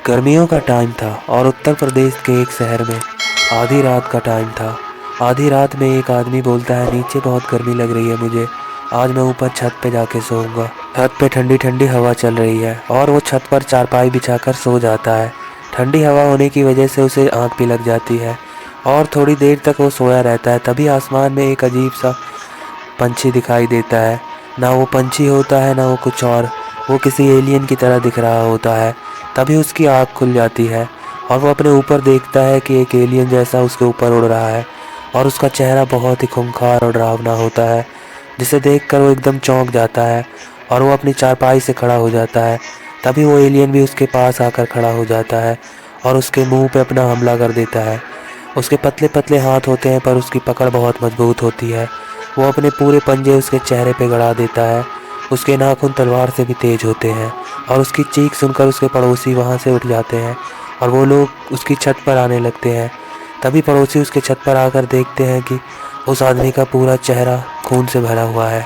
गर्मियों का टाइम था और उत्तर प्रदेश के एक शहर में आधी रात का टाइम था। आधी रात में एक आदमी बोलता है, नीचे बहुत गर्मी लग रही है मुझे, आज मैं ऊपर छत पे जाके सोऊंगा। छत पे ठंडी ठंडी हवा चल रही है और वो छत पर चारपाई बिछाकर सो जाता है। ठंडी हवा होने की वजह से उसे आँख भी लग जाती है और थोड़ी देर तक वो सोया रहता है। तभी आसमान में एक अजीब सा पंछी दिखाई देता है। ना वो पंछी होता है ना वो कुछ और, वो किसी एलियन की तरह दिख रहा होता है। तभी उसकी आँख खुल जाती है और वो अपने ऊपर देखता है कि एक एलियन जैसा उसके ऊपर उड़ रहा है और उसका चेहरा बहुत ही खूंखार और डरावना होता है, जिसे देखकर वो एकदम चौंक जाता है और वो अपनी चारपाई से खड़ा हो जाता है। तभी वो एलियन भी उसके पास आकर खड़ा हो जाता है और उसके मुंह पे अपना हमला कर देता है। उसके पतले पतले हाथ होते हैं पर उसकी पकड़ बहुत मजबूत होती है। वो अपने पूरे पंजे उसके चेहरे पे गड़ा देता है। उसके नाखून तलवार से भी तेज होते हैं और उसकी चीख सुनकर उसके पड़ोसी वहाँ से उठ जाते हैं और वो लोग उसकी छत पर आने लगते हैं। तभी पड़ोसी उसके छत पर आकर देखते हैं कि उस आदमी का पूरा चेहरा खून से भरा हुआ है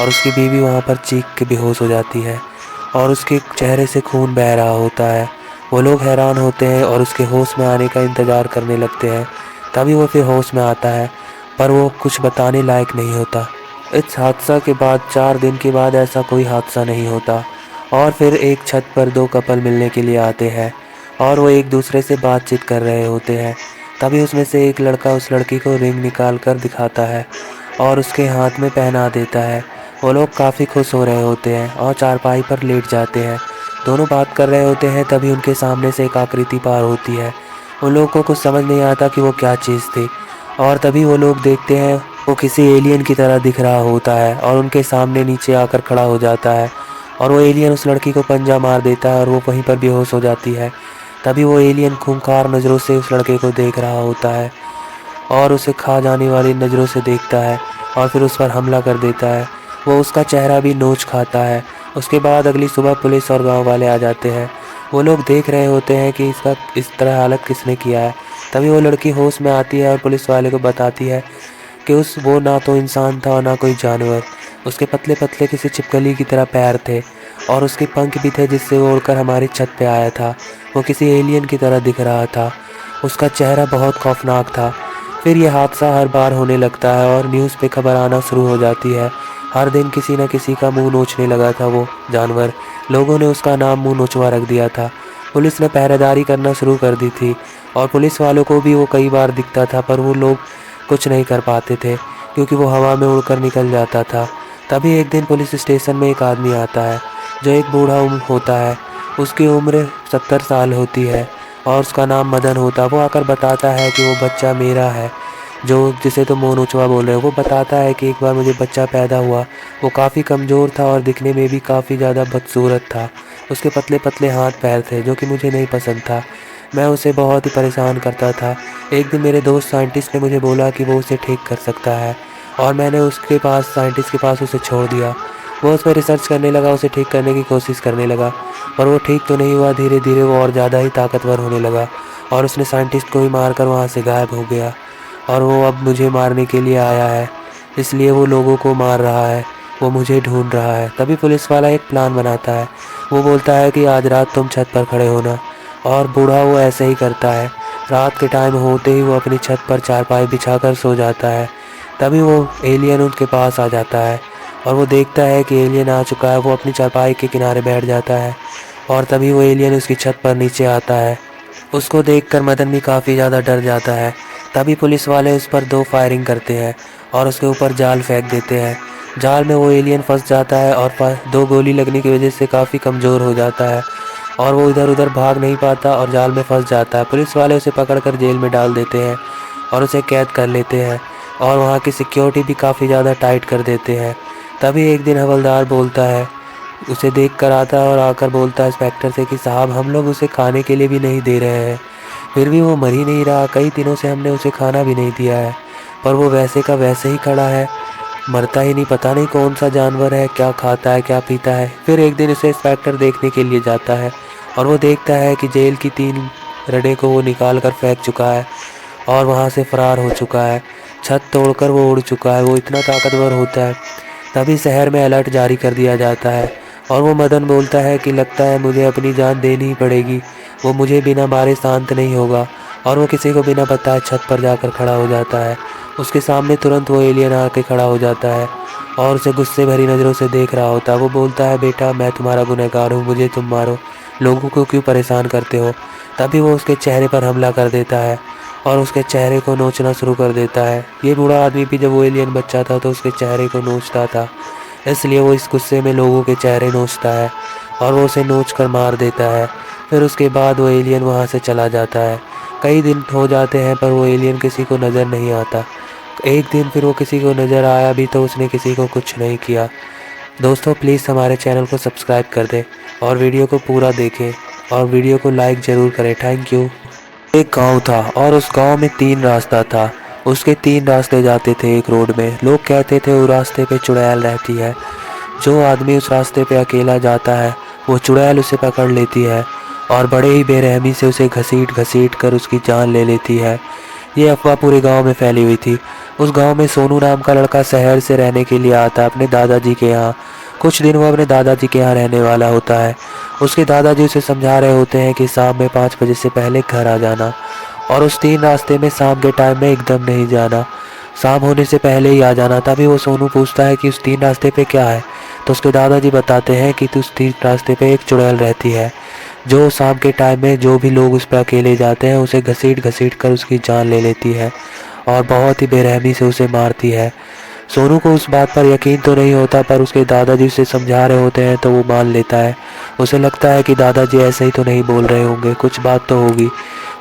और उसकी बीवी वहाँ पर चीख के बेहोश हो जाती है और उसके चेहरे से खून बह रहा होता है। वो लोग हैरान होते हैं और उसके होश में आने का इंतज़ार करने लगते हैं। तभी वो फिर होश में आता है पर वो कुछ बताने लायक नहीं होता। इस हादसा के बाद 4 दिन के बाद ऐसा कोई हादसा नहीं होता और फिर एक छत पर 2 कपल मिलने के लिए आते हैं और वो एक दूसरे से बातचीत कर रहे होते हैं। तभी उसमें से एक लड़का उस लड़की को रिंग निकाल कर दिखाता है और उसके हाथ में पहना देता है। वो लोग काफ़ी खुश हो रहे होते हैं और चारपाई पर लेट जाते हैं। दोनों बात कर रहे होते हैं तभी उनके सामने से एक आकृति पार होती है। उन लोगों को कुछ समझ नहीं आता कि वो क्या चीज़ थी और तभी वो लोग देखते हैं वो किसी एलियन की तरह दिख रहा होता है और उनके सामने नीचे आकर खड़ा हो जाता है और वो एलियन उस लड़की को पंजा मार देता है और वो वहीं पर बेहोश हो जाती है। तभी वो एलियन खूंखार नज़रों से उस लड़के को देख रहा होता है और उसे खा जाने वाली नज़रों से देखता है और फिर उस पर हमला कर देता है। वो उसका चेहरा भी नोच खाता है। उसके बाद अगली सुबह पुलिस और गांव वाले आ जाते हैं। वो लोग देख रहे होते हैं कि इसका इस तरह हालत किसने किया है। तभी वो लड़की होश में आती है और पुलिस वाले को बताती है कि वो ना तो इंसान था और ना कोई जानवर। उसके पतले पतले किसी छिपकली की तरह पैर थे और उसके पंख भी थे जिससे वो उड़कर हमारी छत पे आया था। वो किसी एलियन की तरह दिख रहा था। उसका चेहरा बहुत खौफनाक था। फिर यह हादसा हर बार होने लगता है और न्यूज़ पे खबर आना शुरू हो जाती है। हर दिन किसी न किसी का मुंह नोचने लगा था वो जानवर। लोगों ने उसका नाम मुंह नोचवा रख दिया था। पुलिस ने पहरेदारी करना शुरू कर दी थी और पुलिस वालों को भी वो कई बार दिखता था पर वो लोग कुछ नहीं कर पाते थे क्योंकि वो हवा में उड़कर निकल जाता था। तभी एक दिन पुलिस स्टेशन में एक आदमी आता है जो एक बूढ़ा होता है। उसकी उम्र 70 साल होती है और उसका नाम मदन होता है। वो आकर बताता है कि वो बच्चा मेरा है, जो जिसे तो मोनोचवा बोल रहे हो। वो बताता है कि एक बार मुझे बच्चा पैदा हुआ। वो काफ़ी कमज़ोर था और दिखने में भी काफ़ी ज़्यादा बदसूरत था। उसके पतले पतले हाथ पैर थे जो कि मुझे नहीं पसंद था। मैं उसे बहुत ही परेशान करता था। एक दिन मेरे दोस्त साइंटिस्ट ने मुझे बोला कि वो उसे ठीक कर सकता है और मैंने उसके पास साइंटिस्ट के पास उसे छोड़ दिया। वो उस पर रिसर्च करने लगा, उसे ठीक करने की कोशिश करने लगा पर वो ठीक तो नहीं हुआ। धीरे धीरे वो और ज़्यादा ही ताकतवर होने लगा और उसने साइंटिस्ट को ही मारकर वहाँ से गायब हो गया और वो अब मुझे मारने के लिए आया है, इसलिए वो लोगों को मार रहा है। वो मुझे ढूंढ रहा है। तभी पुलिस वाला एक प्लान बनाता है। वो बोलता है कि आज रात तुम छत पर खड़े होना और बूढ़ा वो ऐसे ही करता है। रात के टाइम होते ही वो अपनी छत पर चारपाई बिछाकर सो जाता है। तभी वो एलियन उनके पास आ जाता है और वो देखता है कि एलियन आ चुका है। वो अपनी चारपाई के किनारे बैठ जाता है और तभी वो एलियन उसकी छत पर नीचे आता है। उसको देखकर मदन भी काफ़ी ज़्यादा डर जाता है। तभी पुलिस वाले उस पर 2 फायरिंग करते हैं और उसके ऊपर जाल फेंक देते हैं। जाल में वो एलियन फंस जाता है और 2 गोली लगने की वजह से काफ़ी कमज़ोर हो जाता है और वो इधर उधर भाग नहीं पाता और जाल में फंस जाता है। पुलिस वाले उसे पकड़कर जेल में डाल देते हैं और उसे कैद कर लेते हैं और वहाँ की सिक्योरिटी भी काफ़ी ज़्यादा टाइट कर देते हैं। तभी एक दिन हवलदार बोलता है, उसे देख कर आता है और आकर बोलता है इंस्पेक्टर से कि साहब, हम लोग उसे खाने के लिए भी नहीं दे रहे हैं, फिर भी वो मर ही नहीं रहा। कई दिनों से हमने उसे खाना भी नहीं दिया है पर वो वैसे का वैसे ही खड़ा है, मरता ही नहीं। पता नहीं कौन सा जानवर है, क्या खाता है क्या पीता है। फिर एक दिन उसे इंस्पेक्टर देखने के लिए जाता है और वो देखता है कि जेल की 3 रडे को वो निकाल कर फेंक चुका है और वहाँ से फरार हो चुका है। छत तोड़कर वो उड़ चुका है, वो इतना ताकतवर होता है। तभी शहर में अलर्ट जारी कर दिया जाता है और वो मदन बोलता है कि लगता है मुझे अपनी जान देनी ही पड़ेगी। वो मुझे बिना मारे शांत नहीं होगा और वो किसी को बिना बताए छत पर जाकर खड़ा हो जाता है। उसके सामने तुरंत वो एलियन आके खड़ा हो जाता है और उसे गुस्से भरी नज़रों से देख रहा होता है। वो बोलता है, बेटा मैं तुम्हारा गुनहगार हूँ, मुझे तुम मारो, लोगों को क्यों परेशान करते हो। तभी वो उसके चेहरे पर हमला कर देता है और उसके चेहरे को नोचना शुरू कर देता है। ये बूढ़ा आदमी भी जब वो एलियन बच्चा था तो उसके चेहरे को नोचता था, इसलिए वो इस गुस्से में लोगों के चेहरे नोचता है और वो उसे नोच कर मार देता है। फिर उसके बाद वो एलियन वहाँ से चला जाता है। कई दिन हो जाते हैं पर वो एलियन किसी को नज़र नहीं आता। एक दिन फिर वो किसी को नज़र आया भी तो उसने किसी को कुछ नहीं किया। दोस्तों प्लीज़ हमारे चैनल को सब्सक्राइब कर दें और वीडियो को पूरा देखें और वीडियो को लाइक ज़रूर करें। Thank you. एक गांव था और उस गांव में 3 रास्ता था। उसके 3 रास्ते जाते थे एक रोड में। लोग कहते थे उस रास्ते पे चुड़ैल रहती है। जो आदमी उस रास्ते पे अकेला जाता है वो चुड़ैल उसे पकड़ लेती है और बड़े ही बेरहमी से उसे घसीट घसीट कर उसकी जान ले लेती है। ये अफवाह पूरे गांव में फैली हुई थी। उस गांव में सोनू नाम का लड़का शहर से रहने के लिए आता अपने दादाजी के यहाँ। कुछ दिन वो अपने दादाजी के यहाँ रहने वाला होता है। उसके दादाजी उसे समझा रहे होते हैं कि शाम में 5 बजे से पहले घर आ जाना और उस 3 रास्ते में शाम के टाइम में एकदम नहीं जाना, शाम होने से पहले ही आ जाना। तभी वो सोनू पूछता है कि उस 3 रास्ते पे क्या है, तो उसके दादाजी बताते हैं कि उस 3 रास्ते पे एक चुड़ैल रहती है जो शाम के टाइम में जो भी लोग उस पर अकेले जाते हैं उसे घसीट घसीट कर उसकी जान ले लेती है और बहुत ही बेरहमी से उसे मारती है। सोनू को उस बात पर यकीन तो नहीं होता पर उसके दादाजी उसे समझा रहे होते हैं तो वो मान लेता है। उसे लगता है कि दादाजी ऐसे ही तो नहीं बोल रहे होंगे, कुछ बात तो होगी।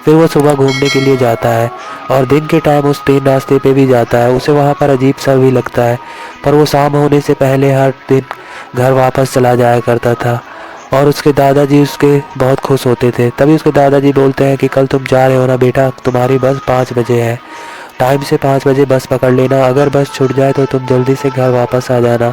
फिर वो सुबह घूमने के लिए जाता है और दिन के टाइम उस 3 रास्ते पे भी जाता है। उसे वहाँ पर अजीब सा भी लगता है पर वो शाम होने से पहले हर दिन घर वापस चला जाया करता था और उसके दादाजी उसके बहुत खुश होते थे। तभी उसके दादाजी बोलते हैं कि कल तुम जा रहे हो ना बेटा, तुम्हारी बस 5 बजे है, टाइम से 5 बजे बस पकड़ लेना। अगर बस छूट जाए तो तुम जल्दी से घर वापस आ जाना,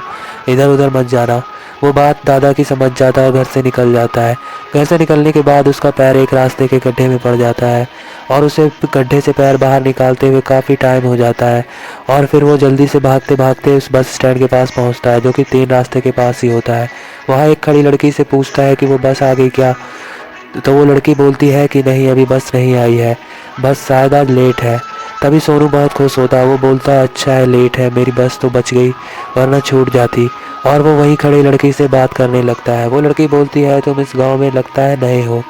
इधर उधर मत जाना। वो बात दादा की समझ जाता है और घर से निकल जाता है। घर से निकलने के बाद उसका पैर एक रास्ते के गड्ढे में पड़ जाता है और उसे गड्ढे से पैर बाहर निकालते हुए काफ़ी टाइम हो जाता है और फिर वो जल्दी से भागते भागते उस बस स्टैंड के पास पहुंचता है जो कि 3 रास्ते के पास ही होता है। वहाँ एक खड़ी लड़की से पूछता है कि वो बस आ गई क्या, तो वो लड़की बोलती है कि नहीं अभी बस नहीं आई है, बस शायद आज लेट है। तभी सोनू बहुत खुश होता है। वो बोलता है अच्छा है लेट है, मेरी बस तो बच गई वरना छूट जाती। और वो वहीं खड़ी लड़की से बात करने लगता है। वो लड़की बोलती है तुम इस गांव में लगता है नए हो,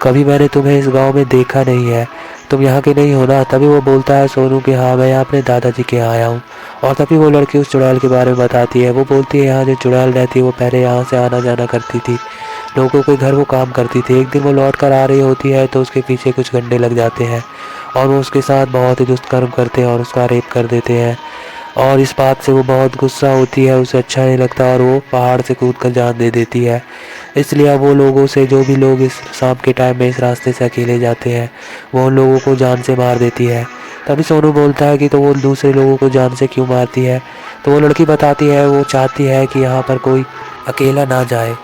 कभी मैंने तुम्हें इस गांव में देखा नहीं है, तुम यहाँ के नहीं हो ना। तभी वो बोलता है सोनू कि हाँ मैं यहाँ अपने दादाजी के यहाँ आया हूँ। और तभी वो लड़की उस चुड़ैल के बारे में बताती है। वो बोलती है यहाँ जो चुड़ैल रहती है वो पहले यहाँ से आना जाना करती थी, लोगों के घर वो काम करती थी। एक दिन वो लौट कर आ रही होती है तो उसके पीछे कुछ गंडे लग जाते हैं और वो उसके साथ बहुत ही दुष्कर्म करते हैं और उसका रेप कर देते हैं और इस बात से वो बहुत गुस्सा होती है, उसे अच्छा नहीं लगता और वो पहाड़ से कूद कर जान दे देती है। इसलिए अब वो लोगों से जो भी लोग इस शाम के टाइम में इस रास्ते से अकेले जाते हैं वो उन लोगों को जान से मार देती है। तभी सोनू बोलता है कि तो वो दूसरे लोगों को जान से क्यों मारती है, तो वो लड़की बताती है वो चाहती है कि यहाँ पर कोई अकेला ना जाए।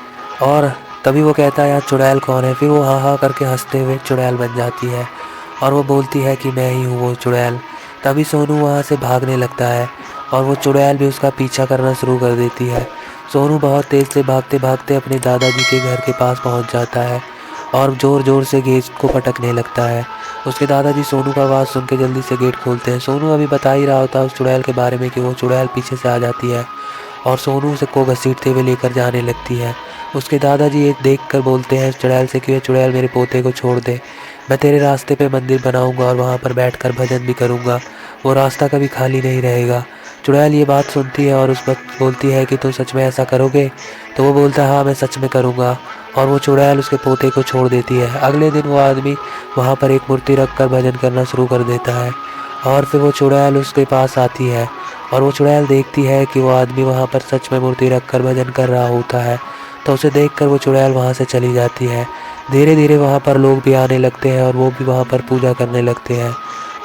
और तभी वो कहता है यार चुड़ैल कौन है, फिर वो हाँ हाँ करके हंसते हुए चुड़ैल बन जाती है और वो बोलती है कि मैं ही हूँ वो चुड़ैल। तभी सोनू वहाँ से भागने लगता है और वो चुड़ैल भी उसका पीछा करना शुरू कर देती है। सोनू बहुत तेज़ से भागते भागते अपने दादाजी के घर के पास पहुँच जाता है और ज़ोर ज़ोर से गेट को पटकने लगता है। उसके दादाजी सोनू का आवाज़ सुन के जल्दी से गेट खोलते हैं। सोनू अभी बता ही रहा होता है उस चुड़ैल के बारे में कि वो चुड़ैल पीछे से आ जाती है और सोनू उसे को घसीटते हुए लेकर जाने लगती है। उसके दादाजी ये देख कर बोलते हैं चुड़ैल से कि ये चुड़ैल मेरे पोते को छोड़ दे, मैं तेरे रास्ते पे मंदिर बनाऊंगा और वहाँ पर बैठकर भजन भी करूँगा, वो रास्ता कभी खाली नहीं रहेगा। चुड़ैल ये बात सुनती है और उस वक्त बोलती है कि तुम सच में ऐसा करोगे, तो वो बोलता है हाँ मैं सच में करूँगा और वो चुड़ैल उसके पोते को छोड़ देती है। अगले दिन वो आदमी वहाँ पर एक मूर्ति रख कर भजन करना शुरू कर देता है और फिर वो चुड़ैल उसके पास आती है और वो चुड़ैल देखती है कि वो आदमी वहाँ पर सच में मूर्ति रख कर भजन कर रहा होता है, तो उसे देखकर वो चुड़ैल वहाँ से चली जाती है। धीरे धीरे वहाँ पर लोग भी आने लगते हैं और वो भी वहाँ पर पूजा करने लगते हैं।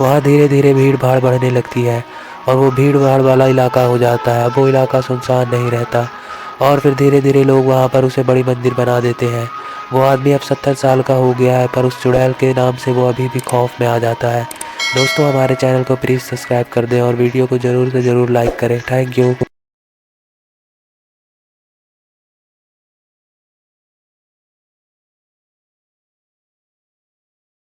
वहाँ धीरे धीरे भीड़ भाड़ बढ़ने लगती है और वो भीड़ भाड़ वाला इलाका हो जाता है। अब वो इलाका सुनसान नहीं रहता और फिर धीरे धीरे लोग वहाँ पर उसे बड़ी मंदिर बना देते हैं। वो आदमी अब 70 साल का हो गया है पर उस चुड़ैल के नाम से वो अभी भी खौफ में आ जाता है। दोस्तों हमारे चैनल को प्लीज़ सब्सक्राइब कर दें और वीडियो को ज़रूर से ज़रूर लाइक करें। Thank you.